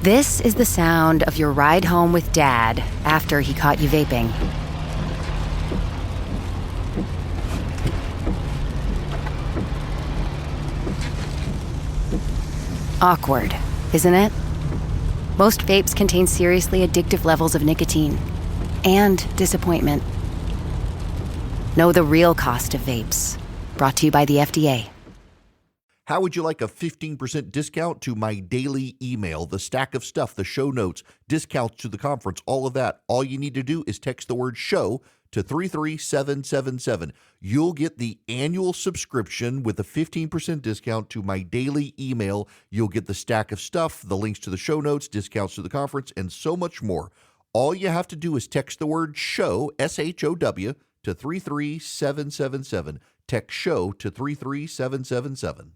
This is the sound of your ride home with Dad after he caught you vaping. Awkward, isn't it? Most vapes contain seriously addictive levels of nicotine and disappointment. Know the real cost of vapes. Brought to you by the FDA. How would you like a 15% discount to my daily email, the stack of stuff, the show notes, discounts to the conference, all of that? All you need to do is text the word show to 33777. You'll get the annual subscription with a 15% discount to my daily email. You'll get the stack of stuff, the links to the show notes, discounts to the conference, and so much more. All you have to do is text the word show, SHOW, to 33777. Text show to 33777.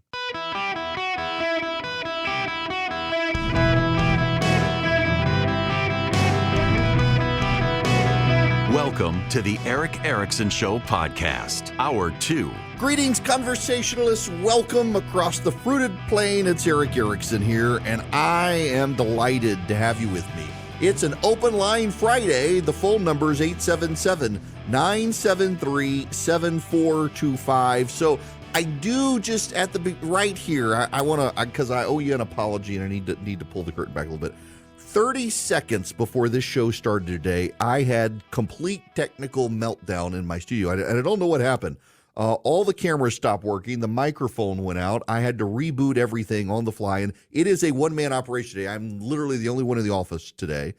Welcome to the Eric Erickson Show podcast, Hour 2. Greetings, conversationalists. Welcome across the fruited plain. It's Eric Erickson here, and I am delighted to have you with me. It's an open line Friday. The phone number is 877-973-7425. So I do just at the right here, I want to, because I owe you an apology, and I need to pull the curtain back a little bit. 30 seconds before this show started today, I had complete technical meltdown in my studio. I don't know what happened. All the cameras stopped working. The microphone went out. I had to reboot everything on the fly. And it is a one-man operation today. I'm literally the only one in the office today.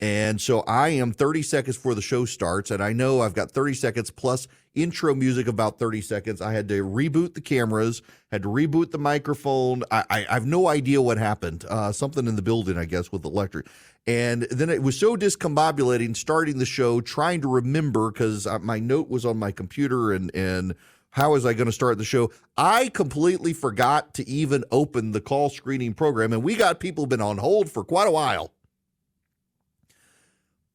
And so I am 30 seconds before the show starts. And I know I've got 30 seconds plus intro music about 30 seconds. I had to reboot the cameras, had to reboot the microphone. I have no idea what happened. Something in the building, I guess, with the electric. And then it was so discombobulating starting the show, trying to remember, because my note was on my computer and how was I going to start the show? I completely forgot to even open the call screening program. And we got people been on hold for quite a while.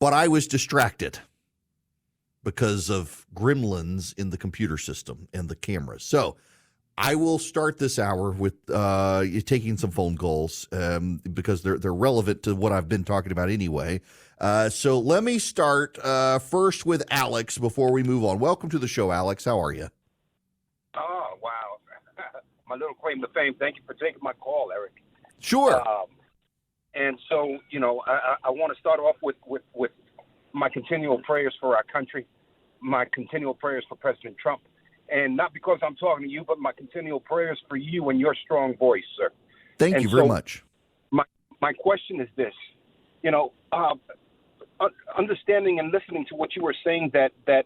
But I was distracted because of gremlins in the computer system and the cameras. So I will start this hour with taking some phone calls because they're relevant to what I've been talking about anyway. So let me start first with Alex before we move on. Welcome to the show, Alex. How are you? Oh, wow. My little claim to fame. Thank you for taking my call, Eric. Sure. And so, you know, I want to start off with my continual prayers for our country, my continual prayers for President Trump, and not because I'm talking to you, but my continual prayers for you and your strong voice, sir. Thank you very much. My question is this, you know, understanding and listening to what you were saying that the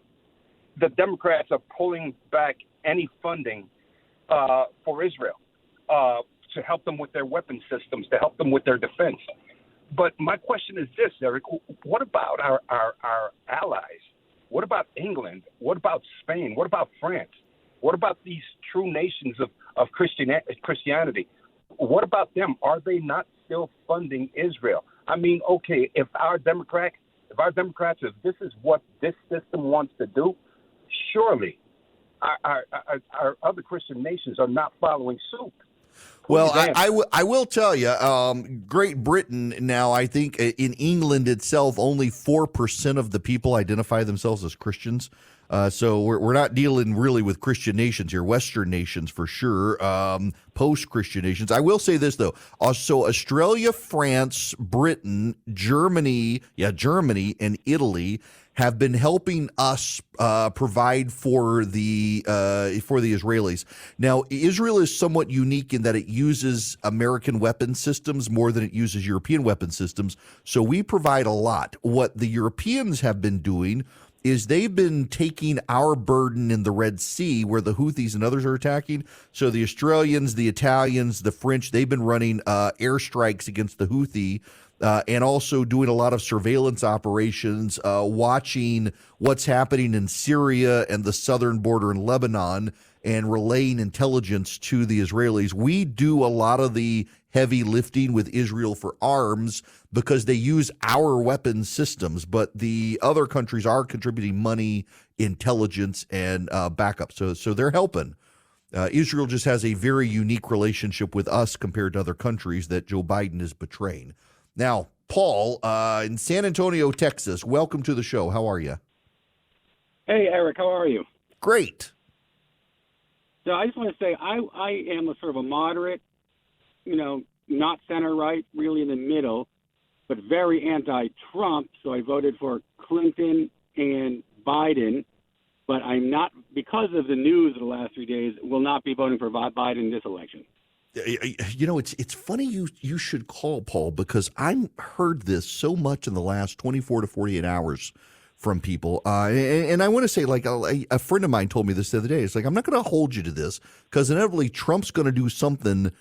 Democrats are pulling back any funding for Israel to help them with their weapon systems, to help them with their defense. But my question is this, Eric, what about our allies? What about England? What about Spain? What about France? What about these true nations of Christianity? What about them? Are they not still funding Israel? I mean, okay, if this is what this system wants to do, surely our other Christian nations are not following suit. Well, I will tell you, Great Britain now, I think in England itself, only 4% of the people identify themselves as Christians. So we're not dealing really with Christian nations here, Western nations for sure, post-Christian nations. I will say this, though. So Australia, France, Britain, Germany, and Italy have been helping us provide for the Israelis. Now, Israel is somewhat unique in that it uses American weapon systems more than it uses European weapon systems. So we provide a lot. What the Europeans have been doing is they've been taking our burden in the Red Sea where the Houthis and others are attacking. So the Australians, the Italians, the French, they've been running airstrikes against the Houthi and also doing a lot of surveillance operations, watching what's happening in Syria and the southern border in Lebanon and relaying intelligence to the Israelis. We do a lot of the heavy lifting with Israel for arms because they use our weapon systems, but the other countries are contributing money, intelligence, and backup. So they're helping. Israel just has a very unique relationship with us compared to other countries that Joe Biden is betraying. Now, Paul, in San Antonio, Texas, welcome to the show. How are you? Hey, Eric, how are you? Great. So I just want to say I am a sort of a moderate, not center-right, really in the middle, but very anti-Trump. So I voted for Clinton and Biden, but I'm not, because of the news of the last 3 days, will not be voting for Biden this election. It's funny you should call, Paul, because I heard this so much in the last 24 to 48 hours from people. And I want to say, like, a friend of mine told me this the other day. It's like, I'm not going to hold you to this because inevitably Trump's going to do something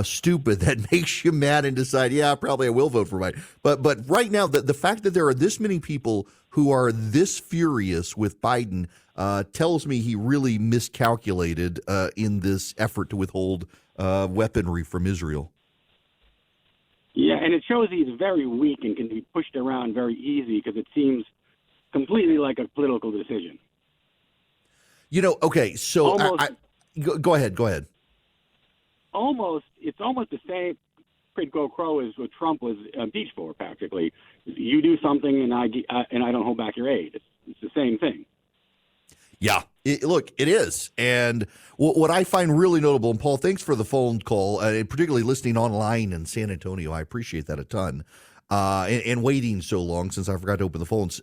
stupid that makes you mad and decide, yeah, probably I will vote for Biden. But right now, the fact that there are this many people who are this furious with Biden tells me he really miscalculated in this effort to withhold weaponry from Israel. Yeah, and it shows he's very weak and can be pushed around very easy because it seems completely like a political decision. Okay, so go ahead. It's almost the same quid pro quo as what Trump was impeached for, practically. You do something and I don't hold back your aid. It's the same thing. Yeah, it is. And what I find really notable, and Paul, thanks for the phone call, and particularly listening online in San Antonio. I appreciate that a ton. And waiting so long since I forgot to open the phones.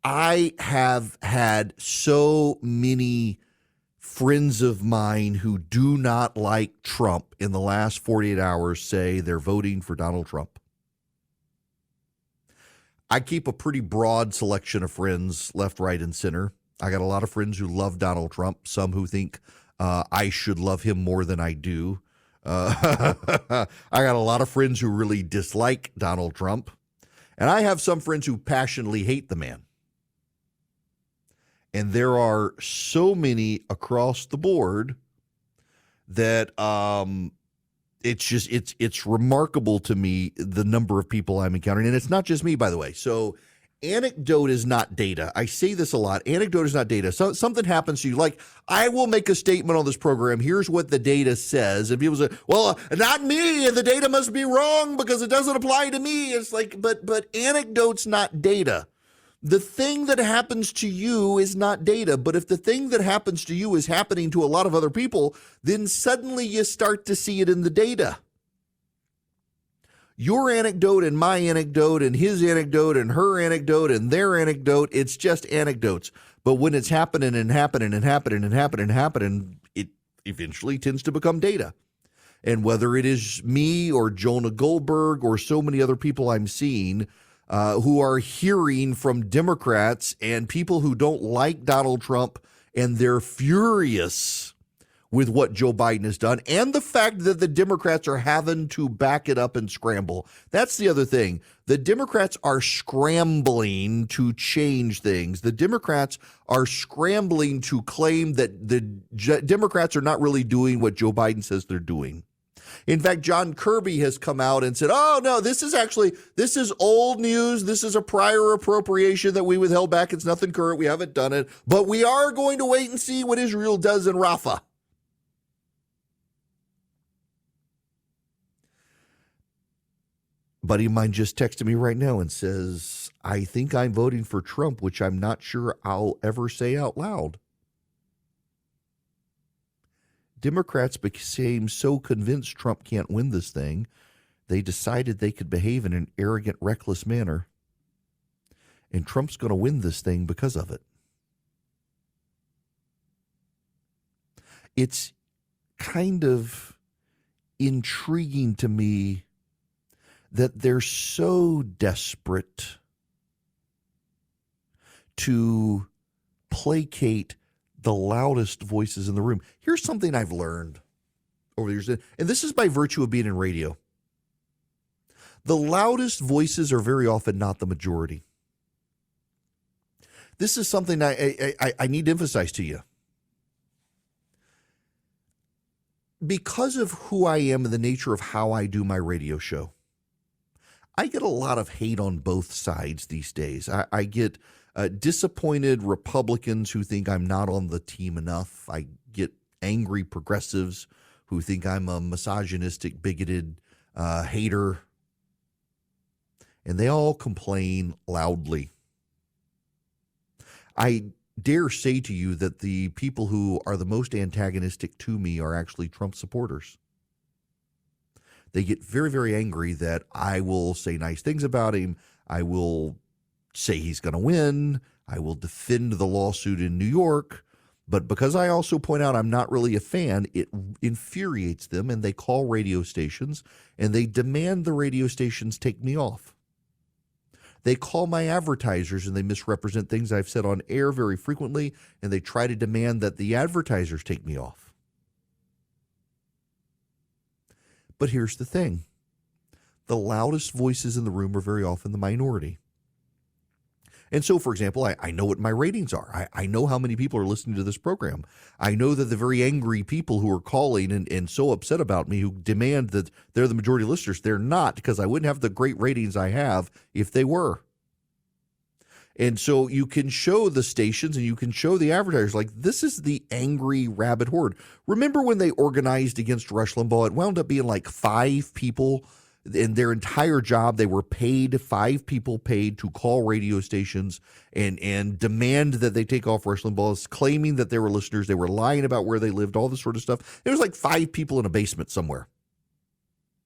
I have had so many friends of mine who do not like Trump in the last 48 hours say they're voting for Donald Trump. I keep a pretty broad selection of friends, left, right, and center. I got a lot of friends who love Donald Trump, some who think I should love him more than I do. I got a lot of friends who really dislike Donald Trump. And I have some friends who passionately hate the man. And there are so many across the board that it's remarkable to me the number of people I'm encountering. And it's not just me, by the way. So anecdote is not data. I say this a lot. Anecdote is not data. So something happens to you. Like, I will make a statement on this program. Here's what the data says. And people say, well, not me. The data must be wrong because it doesn't apply to me. It's like, but anecdote's not data. The thing that happens to you is not data, but if the thing that happens to you is happening to a lot of other people, then suddenly you start to see it in the data. Your anecdote and my anecdote and his anecdote and her anecdote and their anecdote, it's just anecdotes. But when it's happening and happening and happening and happening and happening, it eventually tends to become data. And whether it is me or Jonah Goldberg or so many other people I'm seeing who are hearing from Democrats and people who don't like Donald Trump, and they're furious with what Joe Biden has done and the fact that the Democrats are having to back it up and scramble. That's the other thing. The Democrats are scrambling to change things. The Democrats are scrambling to claim that the Democrats are not really doing what Joe Biden says they're doing. In fact, John Kirby has come out and said, oh, no, this is old news. This is a prior appropriation that we withheld back. It's nothing current. We haven't done it. But we are going to wait and see what Israel does in Rafah. Buddy of mine just texted me right now and says, I think I'm voting for Trump, which I'm not sure I'll ever say out loud. Democrats became so convinced Trump can't win this thing, they decided they could behave in an arrogant, reckless manner. And Trump's going to win this thing because of it. It's kind of intriguing to me that they're so desperate to placate the loudest voices in the room. Here's something I've learned over the years, and this is by virtue of being in radio. The loudest voices are very often not the majority. This is something I need to emphasize to you. Because of who I am and the nature of how I do my radio show, I get a lot of hate on both sides these days. I get disappointed Republicans who think I'm not on the team enough. I get angry progressives who think I'm a misogynistic, bigoted hater, and they all complain loudly. I dare say to you that the people who are the most antagonistic to me are actually Trump supporters. They get very, very angry that I will say nice things about him. I will say he's going to win. I will defend the lawsuit in New York. But because I also point out I'm not really a fan, it infuriates them, and they call radio stations, and they demand the radio stations take me off. They call my advertisers, and they misrepresent things I've said on air very frequently, and they try to demand that the advertisers take me off. But here's the thing. The loudest voices in the room are very often the minority. And so, for example, I know what my ratings are. I know how many people are listening to this program. I know that the very angry people who are calling and so upset about me, who demand that they're the majority listeners, they're not, because I wouldn't have the great ratings I have if they were. And so you can show the stations and you can show the advertisers, like, this is the angry rabid horde. Remember when they organized against Rush Limbaugh? It wound up being like 5 people. In their entire job, they were paid, 5 people paid to call radio stations and demand that they take off Rush Limbaugh, claiming that they were listeners. They were lying about where they lived, all this sort of stuff. There was like 5 people in a basement somewhere,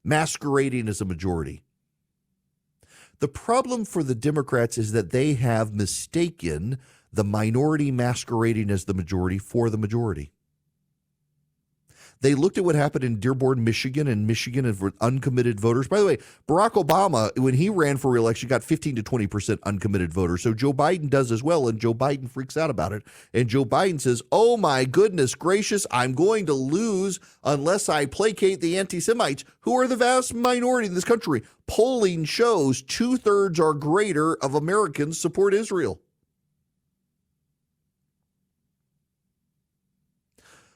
masquerading as a majority. The problem for the Democrats is that they have mistaken the minority masquerading as the majority for the majority. They looked at what happened in Dearborn, Michigan, and Michigan with uncommitted voters. By the way, Barack Obama, when he ran for re-election, got 15 to 20% uncommitted voters. So Joe Biden does as well, and Joe Biden freaks out about it. And Joe Biden says, oh my goodness gracious, I'm going to lose unless I placate the anti-Semites, who are the vast minority in this country. Polling shows 2/3 or greater of Americans support Israel.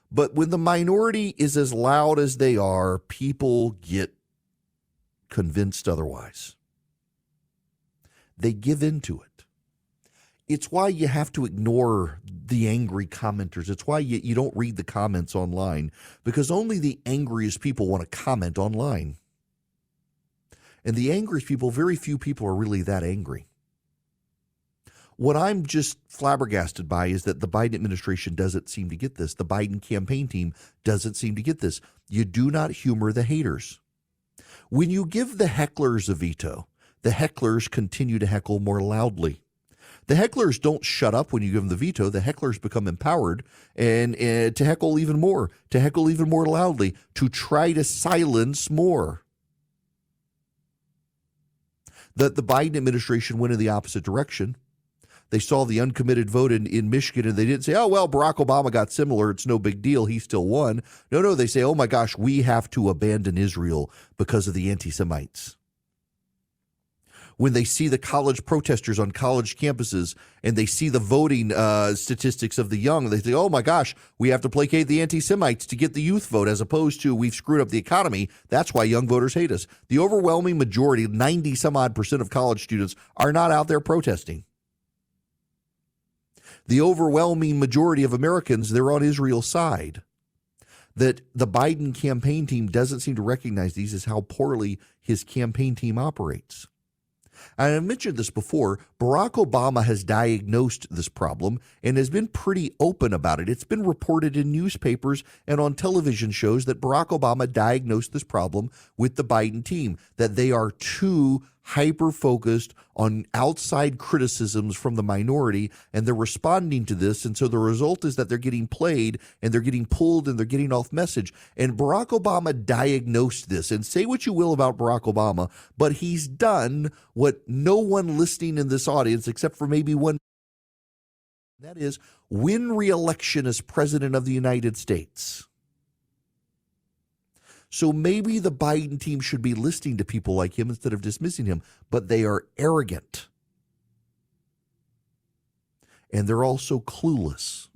But when the minority is as loud as they are, people get convinced otherwise. They give into it. It's why you have to ignore the angry commenters. It's why you don't read the comments online, because only the angriest people want to comment online. And the angriest people, very few people are really that angry. What I'm just flabbergasted by is that the Biden administration doesn't seem to get this. The Biden campaign team doesn't seem to get this. You do not humor the haters. When you give the hecklers a veto, the hecklers continue to heckle more loudly. The hecklers don't shut up when you give them the veto. The hecklers become empowered and to heckle even more loudly, to try to silence more. The Biden administration went in the opposite direction. They saw the uncommitted vote in Michigan, and they didn't say, oh, well, Barack Obama got similar. It's no big deal. He still won. No, they say, oh, my gosh, we have to abandon Israel because of the anti-Semites. When they see the college protesters on college campuses and they see the voting statistics of the young, they say, oh, my gosh, we have to placate the anti-Semites to get the youth vote, as opposed to we've screwed up the economy. That's why young voters hate us. The overwhelming majority, 90-some-odd% of college students, are not out there protesting. The overwhelming majority of Americans, they're on Israel's side. That the Biden campaign team doesn't seem to recognize these is how poorly his campaign team operates. And I mentioned this before. Barack Obama has diagnosed this problem and has been pretty open about it. It's been reported in newspapers and on television shows that Barack Obama diagnosed this problem with the Biden team, that they are too hyper-focused on outside criticisms from the minority, and they're responding to this. And so the result is that they're getting played and they're getting pulled and they're getting off message. And Barack Obama diagnosed this. And say what you will about Barack Obama, but he's done what no one listening in this audience, except for maybe one, that is, win re-election as president of the United States. So maybe the Biden team should be listening to people like him instead of dismissing him, but they are arrogant. And they're also clueless.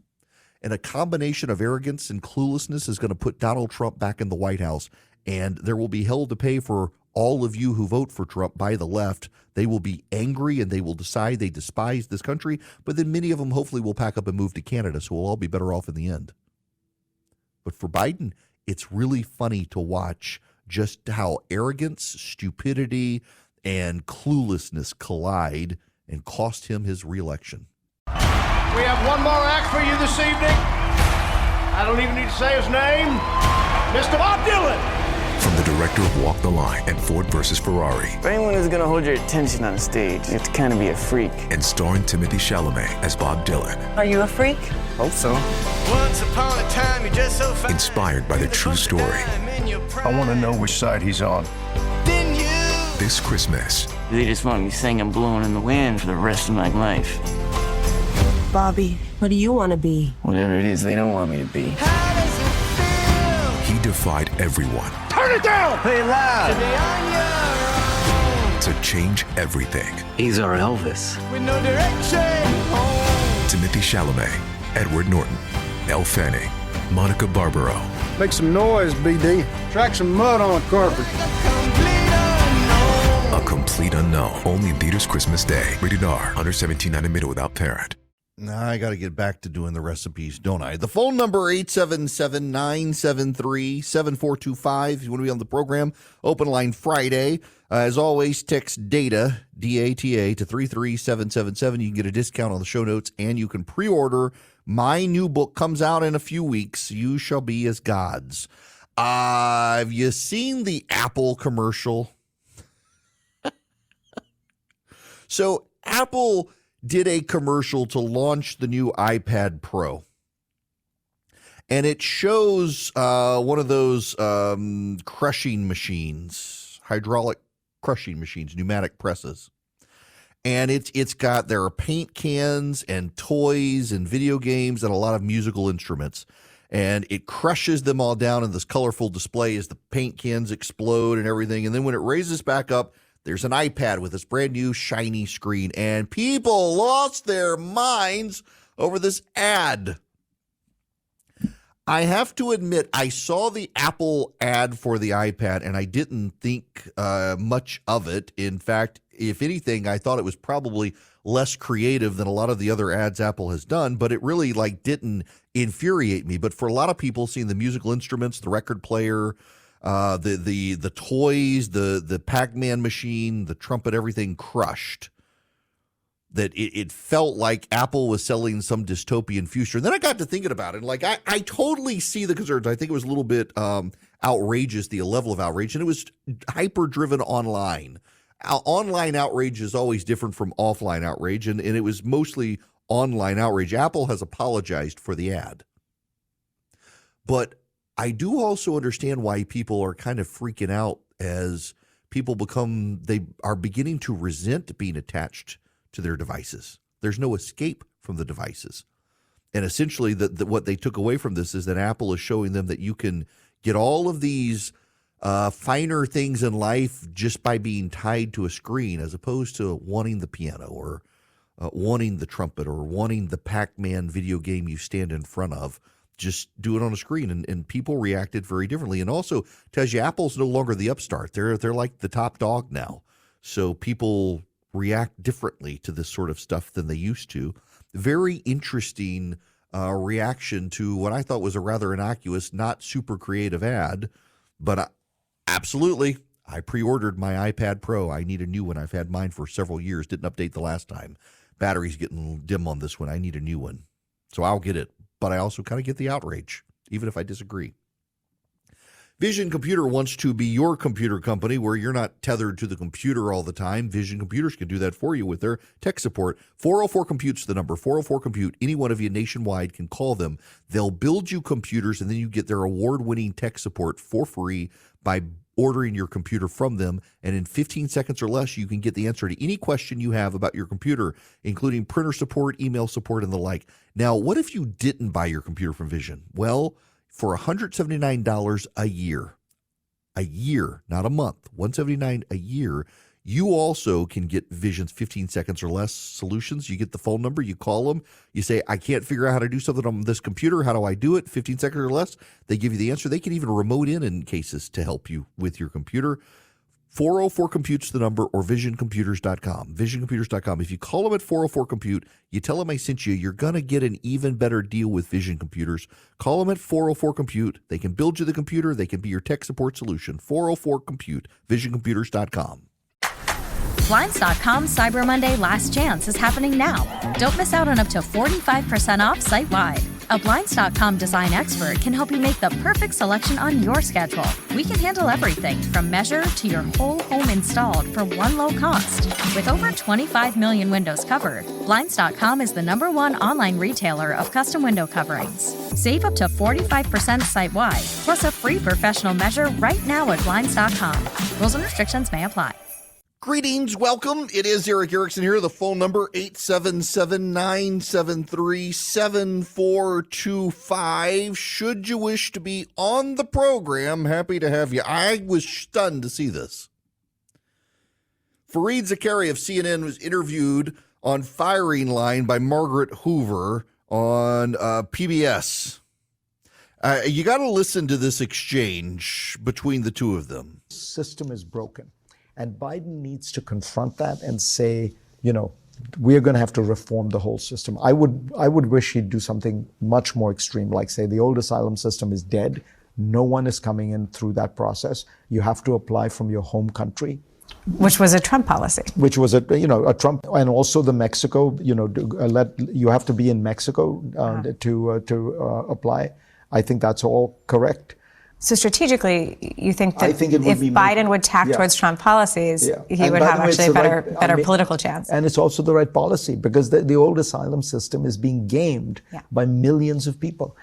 And a combination of arrogance and cluelessness is going to put Donald Trump back in the White House. And there will be hell to pay for all of you who vote for Trump by the left. They will be angry and they will decide they despise this country. But then many of them hopefully will pack up and move to Canada, so we'll all be better off in the end. But for Biden, it's really funny to watch just how arrogance, stupidity, and cluelessness collide and cost him his reelection. We have one more act for you this evening. I don't even need to say his name. Mr. Bob Dylan. From the director of Walk the Line and Ford vs. Ferrari. If anyone is going to hold your attention on a stage, you have to kind of be a freak. And starring Timothée Chalamet as Bob Dylan. Are you a freak? Hope so. Once upon a time, you're just so fine. Inspired by the true story. I want to know which side he's on. This Christmas. They just want me singing Blowing in the Wind for the rest of my life. Bobby, what do you want to be? Whatever it is they don't want me to be. He defied everyone. Turn it down! Play loud! To change everything. He's our Elvis. With no direction. Timothée Chalamet, Edward Norton, Elle Fanning, Monica Barbaro. Make some noise, BD. Track some mud on the carpet. A complete unknown. Only in theaters Christmas Day. Rated R. Under 17 and admitted without parent. Now I got to get back to doing the recipes, don't I? The phone number, 877-973-7425. If you want to be on the program, open line Friday. As always, text DATA, D-A-T-A, to 33777. You can get a discount on the show notes, and you can pre-order. My new book comes out in a few weeks. You Shall Be as Gods. Have you seen the Apple commercial? So Apple did a commercial to launch the new iPad Pro. And it shows one of those crushing machines, hydraulic crushing machines, pneumatic presses. And it's got, there are paint cans and toys and video games and a lot of musical instruments. And it crushes them all down in this colorful display as the paint cans explode and everything. And then when it raises back up, there's an iPad with this brand new shiny screen, and people lost their minds over this ad. I have to admit, I saw the Apple ad for the iPad, and I didn't think much of it. In fact, if anything, I thought it was probably less creative than a lot of the other ads Apple has done, but it really didn't infuriate me. But for a lot of people, seeing the musical instruments, the record player, the toys, the Pac-Man machine, the trumpet, everything crushed. That it felt like Apple was selling some dystopian future. And then I got to thinking about it. And I totally see the concerns. I think it was a little bit outrageous, the level of outrage. And it was hyper-driven online. Online outrage is always different from offline outrage. And it was mostly online outrage. Apple has apologized for the ad. But I do also understand why people are kind of freaking out as people they are beginning to resent being attached to their devices. There's no escape from the devices. And essentially what they took away from this is that Apple is showing them that you can get all of these finer things in life just by being tied to a screen, as opposed to wanting the piano or wanting the trumpet or wanting the Pac-Man video game you stand in front of. Just do it on a screen, and people reacted very differently. And also tells you Apple's no longer the upstart. They're like the top dog now. So people react differently to this sort of stuff than they used to. Very interesting reaction to what I thought was a rather innocuous, not super creative ad. But absolutely, I pre-ordered my iPad Pro. I need a new one. I've had mine for several years. Didn't update the last time. Battery's getting dim on this one. I need a new one. So I'll get it. But I also kind of get the outrage, even if I disagree. Vision Computer wants to be your computer company where you're not tethered to the computer all the time. Vision Computers can do that for you with their tech support. 404-COMPUTE's the number, 404-COMPUTE. Any one of you nationwide can call them. They'll build you computers, and then you get their award-winning tech support for free by ordering your computer from them. And in 15 seconds or less, you can get the answer to any question you have about your computer, including printer support, email support, and the like. Now, what if you didn't buy your computer from Vision? Well, for $179 a year, not a month, $179 a year, you also can get Vision's 15 seconds or less solutions. You get the phone number, you call them, you say, I can't figure out how to do something on this computer. How do I do it? 15 seconds or less. They give you the answer. They can even remote in cases to help you with your computer. 404-COMPUTE's the number, or visioncomputers.com. Visioncomputers.com. If you call them at 404-COMPUTE, you tell them I sent you, you're going to get an even better deal with Vision Computers. Call them at 404-COMPUTE. They can build you the computer. They can be your tech support solution. 404-COMPUTE. Visioncomputers.com. Blinds.com Cyber Monday Last Chance is happening now. Don't miss out on up to 45% off site-wide. A Blinds.com design expert can help you make the perfect selection on your schedule. We can handle everything from measure to your whole home installed for one low cost. With over 25 million windows covered, Blinds.com is the #1 online retailer of custom window coverings. Save up to 45% site-wide, plus a free professional measure right now at Blinds.com. Rules and restrictions may apply. Greetings, welcome. It is Eric Erickson here. The phone number 877-973-7425. Should you wish to be on the program, happy to have you. I was stunned to see this. Fareed Zakaria of CNN was interviewed on Firing Line by Margaret Hoover on PBS. You got to listen to this exchange between the two of them. System is broken. And Biden needs to confront that and say, we're going to have to reform the whole system. I would wish he'd do something much more extreme, like say the old asylum system is dead. No one is coming in through that process. You have to apply from your home country. Which was a Trump policy. Which was a Trump, and also the Mexico, you have to be in Mexico to apply. I think that's all correct. So strategically, you think that if Biden would tack towards Trump policies, he would have actually a better political chance? And it's also the right policy, because the old asylum system is being gamed by millions of people.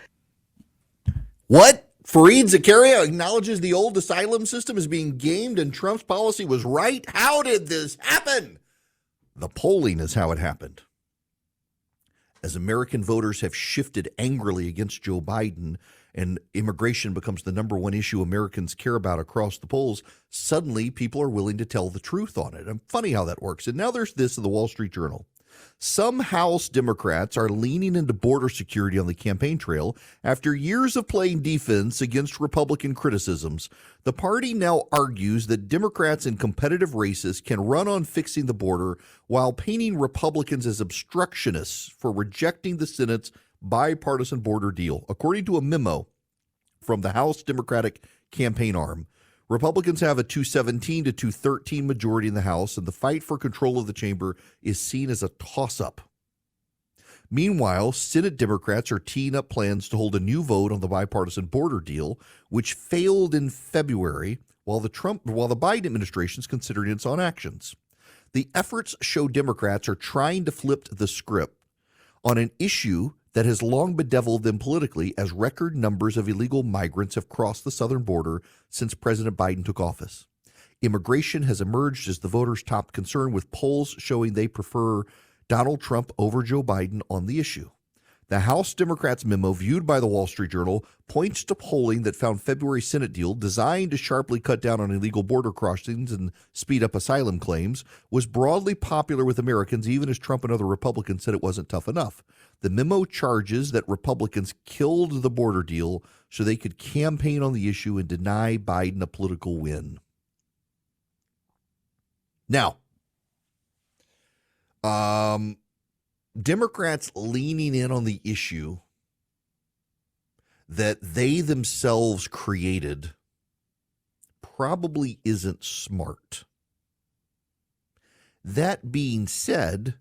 What? Fareed Zakaria acknowledges the old asylum system is being gamed and Trump's policy was right? How did this happen? The polling is how it happened. As American voters have shifted angrily against Joe Biden, and immigration becomes the #1 issue Americans care about across the polls, suddenly people are willing to tell the truth on it. And funny how that works. And now there's this in the Wall Street Journal. Some House Democrats are leaning into border security on the campaign trail after years of playing defense against Republican criticisms. The party now argues that Democrats in competitive races can run on fixing the border while painting Republicans as obstructionists for rejecting the Senate's bipartisan border deal. According to a memo from the House Democratic campaign arm, Republicans have a 217 to 213 majority in the House, and the fight for control of the chamber is seen as a toss-up. Meanwhile, Senate Democrats are teeing up plans to hold a new vote on the bipartisan border deal, which failed in February, while the Biden administration is considering its own actions. The efforts show Democrats are trying to flip the script on an issue that has long bedeviled them politically, as record numbers of illegal migrants have crossed the southern border since President Biden took office. Immigration has emerged as the voters' top concern, with polls showing they prefer Donald Trump over Joe Biden on the issue. The House Democrats' memo, viewed by the Wall Street Journal, points to polling that found February Senate deal, designed to sharply cut down on illegal border crossings and speed up asylum claims, was broadly popular with Americans, even as Trump and other Republicans said it wasn't tough enough. The memo charges that Republicans killed the border deal so they could campaign on the issue and deny Biden a political win. Now, Democrats leaning in on the issue that they themselves created probably isn't smart. That being said,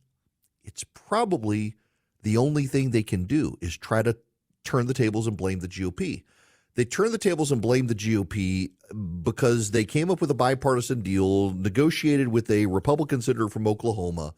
it's probably the only thing they can do is try to turn the tables and blame the GOP. They turn the tables and blame the GOP because they came up with a bipartisan deal, negotiated with a Republican senator from Oklahoma,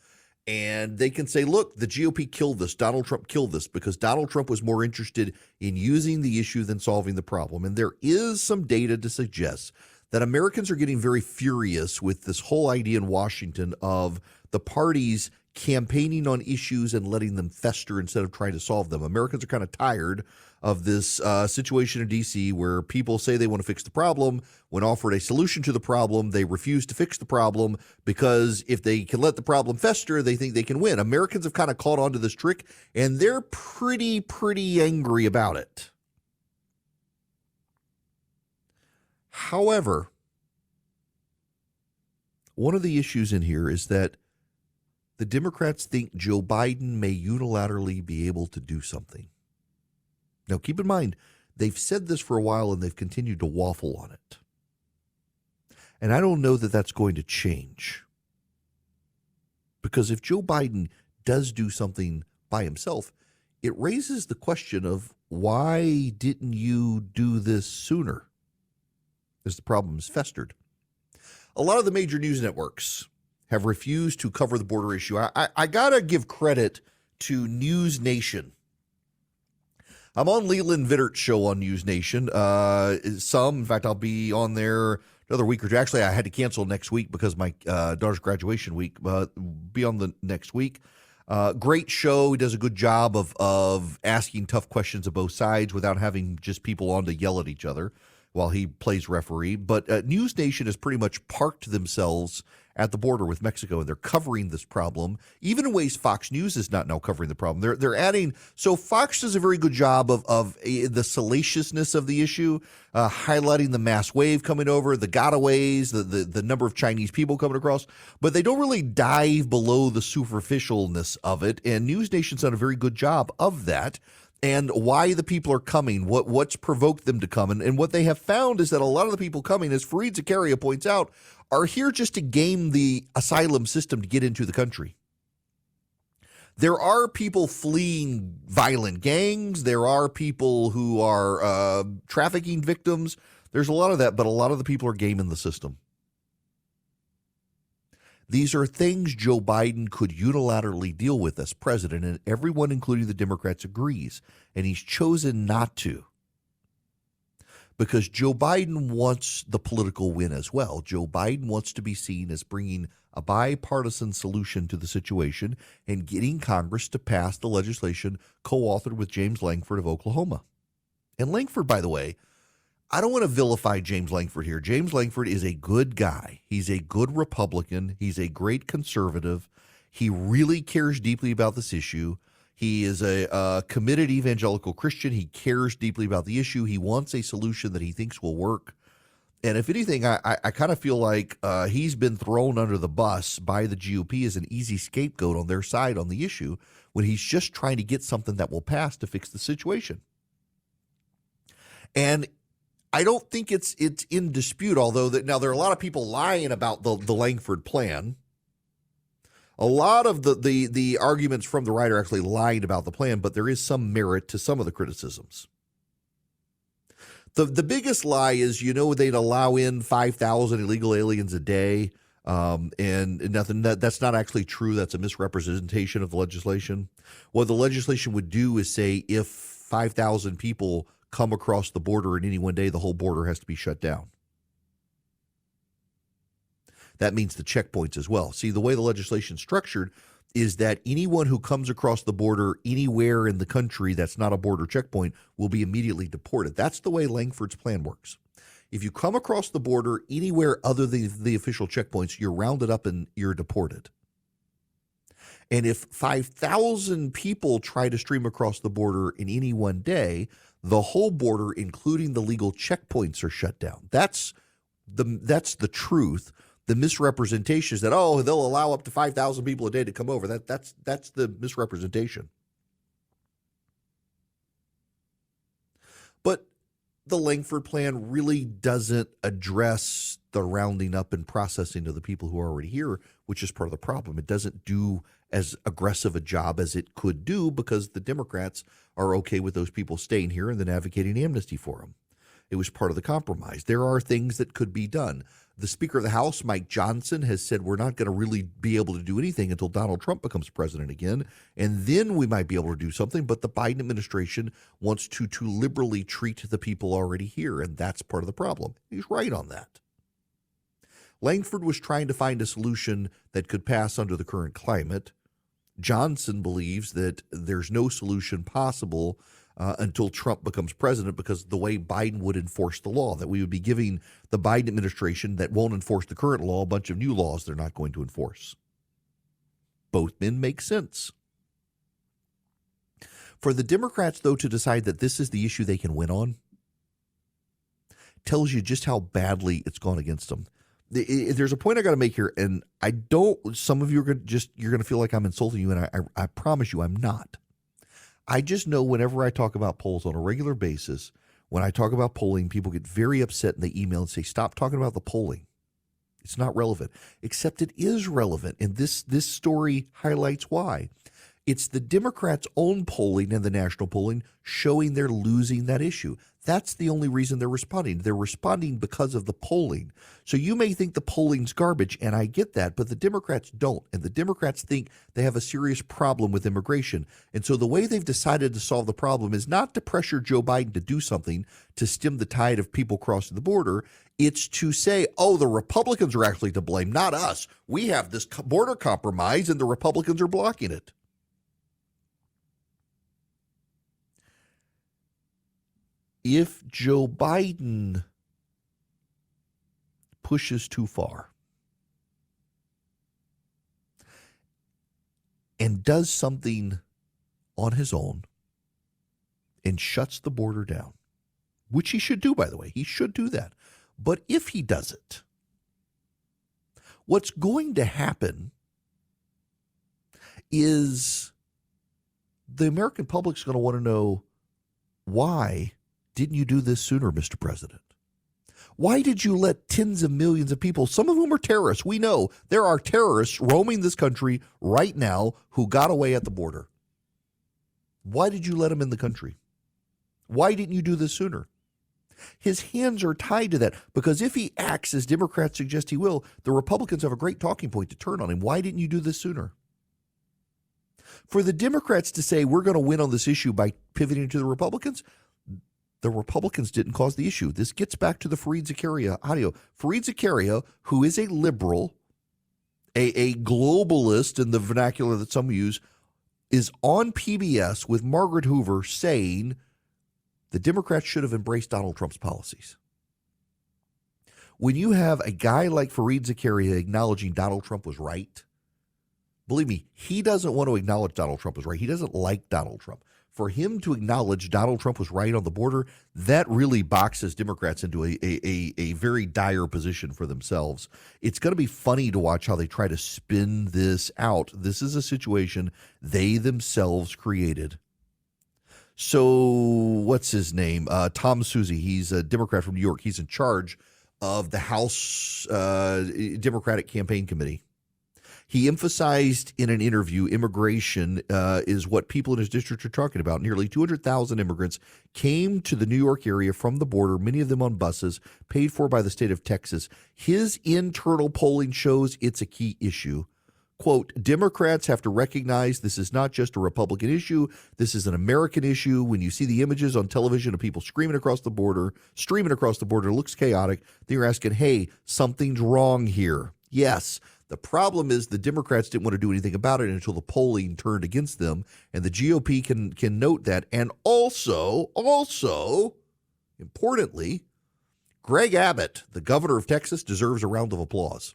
and they can say, look, the GOP killed this. Donald Trump killed this because Donald Trump was more interested in using the issue than solving the problem. And there is some data to suggest that Americans are getting very furious with this whole idea in Washington of the parties campaigning on issues and letting them fester instead of trying to solve them. Americans are kind of tired of this situation in D.C. where people say they want to fix the problem. When offered a solution to the problem, they refuse to fix the problem because if they can let the problem fester, they think they can win. Americans have kind of caught on to this trick, and they're pretty angry about it. However, One of the issues in here is that the Democrats think Joe Biden may unilaterally be able to do something. Now, keep in mind, they've said this for a while and they've continued to waffle on it. And I don't know that that's going to change. Because if Joe Biden does do something by himself, it raises the question of why didn't you do this sooner? As the problem has festered. A lot of the major news networks have refused to cover the border issue. I got to give credit to News Nation. I'm on Leland Vittert's show on News Nation. In fact, I'll be on there another week or two. Actually, I had to cancel next week because my daughter's graduation week, but be on the next week. Great show. He does a good job of asking tough questions of both sides without having just people on to yell at each other while he plays referee. But News Nation has pretty much parked themselves at the border with Mexico, and they're covering this problem, even in ways Fox News is not now covering the problem. They're adding, so Fox does a very good job of the salaciousness of the issue, highlighting the mass wave coming over, the gotaways, the number of Chinese people coming across, but they don't really dive below the superficialness of it, and News Nation's done a very good job of that. And why the people are coming, what's provoked them to come. And what they have found is that a lot of the people coming, as Fareed Zakaria points out, are here just to game the asylum system to get into the country. There are people fleeing violent gangs. There are people who are trafficking victims. There's a lot of that, but a lot of the people are gaming the system. These are things Joe Biden could unilaterally deal with as president, and everyone, including the Democrats, agrees. And he's chosen not to because Joe Biden wants the political win as well. Joe Biden wants to be seen as bringing a bipartisan solution to the situation and getting Congress to pass the legislation co-authored with James Lankford of Oklahoma. And Lankford, by the way, I don't want to vilify James Lankford here. James Lankford is a good guy. He's a good Republican. He's a great conservative. He really cares deeply about this issue. He is a committed evangelical Christian. He cares deeply about the issue. He wants a solution that he thinks will work. And if anything, I kind of feel like he's been thrown under the bus by the GOP as an easy scapegoat on their side on the issue when he's just trying to get something that will pass to fix the situation. And I don't think it's in dispute, although now there are a lot of people lying about the Lankford plan. A lot of the arguments from the right are actually lying about the plan, but there is some merit to some of the criticisms. The biggest lie is, they'd allow in 5,000 illegal aliens a day, and nothing. That's not actually true. That's a misrepresentation of the legislation. What the legislation would do is say if 5,000 people come across the border in any one day, the whole border has to be shut down. That means the checkpoints as well. See, the way the legislation is structured is that anyone who comes across the border anywhere in the country that's not a border checkpoint will be immediately deported. That's the way Lankford's plan works. If you come across the border anywhere other than the official checkpoints, you're rounded up and you're deported. And if 5,000 people try to stream across the border in any one day, the whole border, including the legal checkpoints, are shut down. That's the truth. The misrepresentation is that, they'll allow up to 5,000 people a day to come over. That's the misrepresentation. But the Lankford plan really doesn't address the rounding up and processing of the people who are already here, which is part of the problem. It doesn't do as aggressive a job as it could do because the Democrats are okay with those people staying here and then advocating amnesty for them. It was part of the compromise. There are things that could be done. The Speaker of the House, Mike Johnson, has said we're not going to really be able to do anything until Donald Trump becomes president again, and then we might be able to do something. But the Biden administration wants to liberally treat the people already here, and that's part of the problem. He's right on that. Lankford was trying to find a solution that could pass under the current climate. Johnson believes that there's no solution possible until Trump becomes president because the way Biden would enforce the law, that we would be giving the Biden administration that won't enforce the current law a bunch of new laws they're not going to enforce. Both men make sense. For the Democrats, though, to decide that this is the issue they can win on tells you just how badly it's gone against them. there's a point I got to make here, and I don't. Some of you are you're going to feel like I'm insulting you, and I promise you I'm not. I just know whenever I talk about polls on a regular basis, when I talk about polling, people get very upset and they email and say, "Stop talking about the polling. It's not relevant." Except it is relevant, and this story highlights why. It's the Democrats' own polling and the national polling showing they're losing that issue. That's the only reason they're responding. They're responding because of the polling. So you may think the polling's garbage, and I get that, but the Democrats don't. And the Democrats think they have a serious problem with immigration. And so the way they've decided to solve the problem is not to pressure Joe Biden to do something to stem the tide of people crossing the border. It's to say, oh, the Republicans are actually to blame, not us. We have this border compromise, and the Republicans are blocking it. If Joe Biden pushes too far and does something on his own and shuts the border down, which he should do, by the way, he should do that. But if he does it, what's going to happen is the American public's going to want to know, why didn't you do this sooner, Mr. President? Why did you let tens of millions of people, some of whom are terrorists? We know there are terrorists roaming this country right now who got away at the border. Why did you let them in the country? Why didn't you do this sooner? His hands are tied to that, because if he acts as Democrats suggest he will, the Republicans have a great talking point to turn on him. Why didn't you do this sooner? For the Democrats to say we're going to win on this issue by pivoting to the Republicans didn't cause the issue. This gets back to the Fareed Zakaria audio. Fareed Zakaria, who is a liberal, a globalist in the vernacular that some use, is on PBS with Margaret Hoover saying the Democrats should have embraced Donald Trump's policies. When you have a guy like Fareed Zakaria acknowledging Donald Trump was right, believe me, he doesn't want to acknowledge Donald Trump was right. He doesn't like Donald Trump. For him to acknowledge Donald Trump was right on the border, that really boxes Democrats into a very dire position for themselves. It's going to be funny to watch how they try to spin this out. This is a situation they themselves created. So what's his name? Tom Suozzi. He's a Democrat from New York. He's in charge of the House Democratic Campaign Committee. He emphasized in an interview immigration is what people in his district are talking about. Nearly 200,000 immigrants came to the New York area from the border, many of them on buses, paid for by the state of Texas. His internal polling shows it's a key issue. Quote, Democrats have to recognize this is not just a Republican issue. This is an American issue. When you see the images on television of people streaming across the border, it looks chaotic. Then you're asking, hey, something's wrong here. Yes. The problem is the Democrats didn't want to do anything about it until the polling turned against them, and the GOP can note that. And also, importantly, Greg Abbott, the governor of Texas, deserves a round of applause.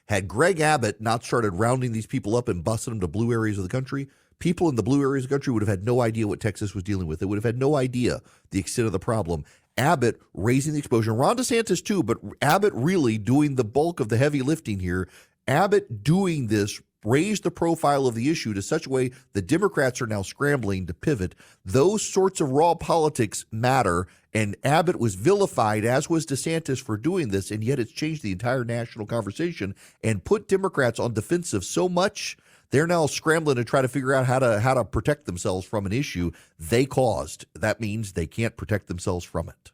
Had Greg Abbott not started rounding these people up and busting them to blue areas of the country, people in the blue areas of the country would have had no idea what Texas was dealing with. They would have had no idea the extent of the problem. Abbott raising the exposure, Ron DeSantis too, but Abbott really doing the bulk of the heavy lifting here. Abbott doing this raised the profile of the issue to such a way the Democrats are now scrambling to pivot. Those sorts of raw politics matter, and Abbott was vilified, as was DeSantis, for doing this, and yet it's changed the entire national conversation and put Democrats on defensive so much they're now scrambling to try to figure out how to protect themselves from an issue they caused. That means they can't protect themselves from it.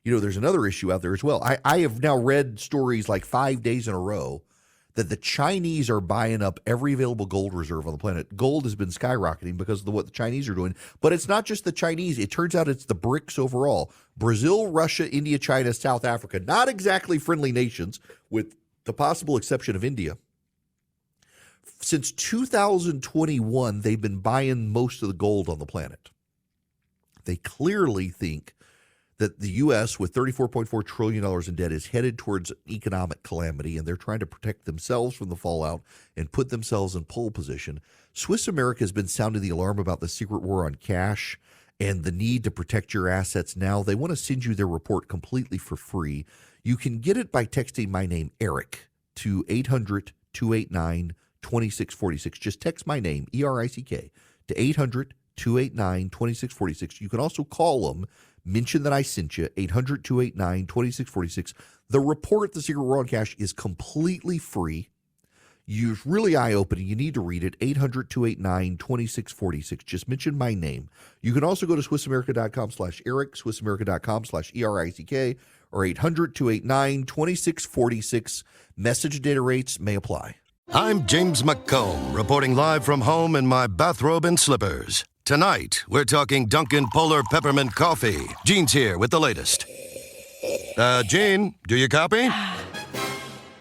You know, there's another issue out there as well. I have now read stories like 5 days in a row that the Chinese are buying up every available gold reserve on the planet. Gold has been skyrocketing because of what the Chinese are doing. But it's not just the Chinese. It turns out it's the BRICS overall. Brazil, Russia, India, China, South Africa. Not exactly friendly nations, with the possible exception of India. Since 2021, they've been buying most of the gold on the planet. They clearly think that the U.S., with $34.4 trillion in debt, is headed towards economic calamity, and they're trying to protect themselves from the fallout and put themselves in pole position. Swiss America has been sounding the alarm about the secret war on cash and the need to protect your assets now, they want to send you their report completely for free. You can get it by texting my name, Eric, to 800-289-2646. Just text my name, ERICK, to 800-289-2646. You can also call them, mention that I sent you, 800-289-2646. The report, The Secret War on Cash, is completely free. It's really eye-opening. You need to read it. 800-289-2646. Just mention my name. You can also go to SwissAmerica.com/Eric, SwissAmerica.com/ERICK, or 800-289-2646. Message data rates may apply. I'm James McComb, reporting live from home in my bathrobe and slippers. Tonight, we're talking Dunkin' Polar Peppermint Coffee. Gene's here with the latest. Gene, do you copy?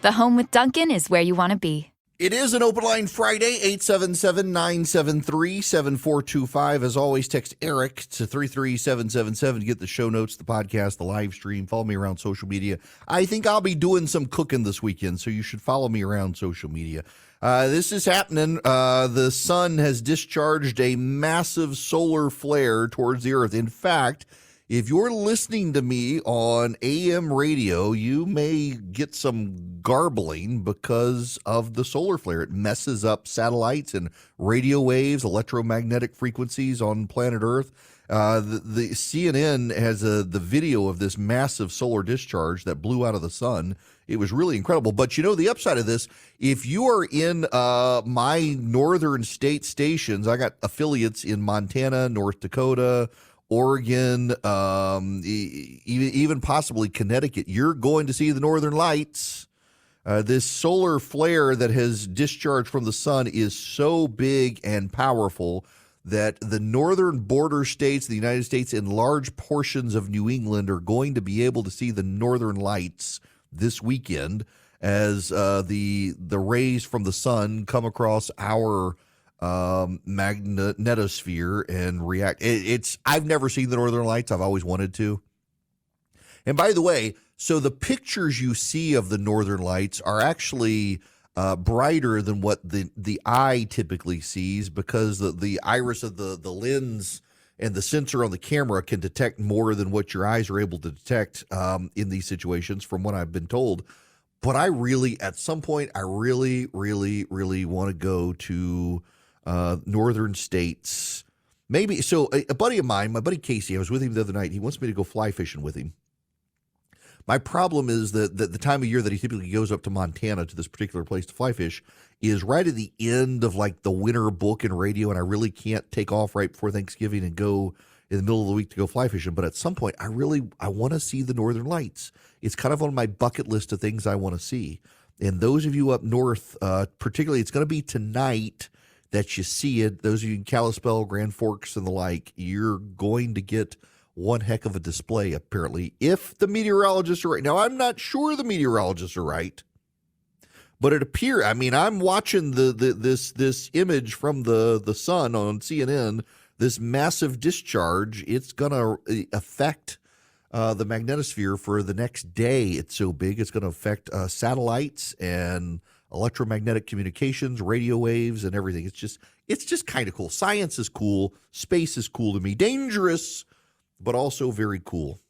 The home with Dunkin' is where you want to be. It is an Open Line Friday, 877-973-7425. As always, text Eric to 33777 to get the show notes, the podcast, the live stream. Follow me around social media. I think I'll be doing some cooking this weekend, so you should follow me around social media. This is happening. The sun has discharged a massive solar flare towards the Earth. In fact, if you're listening to me on AM radio, you may get some garbling because of the solar flare. It messes up satellites and radio waves, electromagnetic frequencies on planet Earth. The CNN has the video of this massive solar discharge that blew out of the sun. It was really incredible. But, you know, the upside of this, if you are in my northern state stations, I got affiliates in Montana, North Dakota, Oregon, even possibly Connecticut, you're going to see the northern lights. This solar flare that has discharged from the sun is so big and powerful that the northern border states of the United States and large portions of New England are going to be able to see the northern lights this weekend as the rays from the sun come across our magnetosphere and react. I've never seen the northern lights. I've always wanted to. And by the way, so the pictures you see of the northern lights are actually brighter than what the eye typically sees, because the iris of the lens and the sensor on the camera can detect more than what your eyes are able to detect in these situations, from what I've been told. But at some point, I really, really, really want to go to northern states. Maybe. So a buddy of mine, my buddy Casey, I was with him the other night. He wants me to go fly fishing with him. My problem is that the time of year that he typically goes up to Montana to this particular place to fly fish is right at the end of like the winter book and radio, and I really can't take off right before Thanksgiving and go in the middle of the week to go fly fishing. But at some point, I want to see the northern lights. It's kind of on my bucket list of things I want to see. And those of you up north, particularly, it's going to be tonight that you see it. Those of you in Kalispell, Grand Forks, and the like, you're going to get one heck of a display, apparently, if the meteorologists are right. Now, I'm not sure the meteorologists are right, but it appears, I mean, I'm watching this image from the sun on CNN, this massive discharge. It's going to affect the magnetosphere for the next day. It's so big, it's going to affect satellites and electromagnetic communications, radio waves, and everything. It's just kind of cool. Science is cool. Space is cool to me. Dangerous, but also very cool.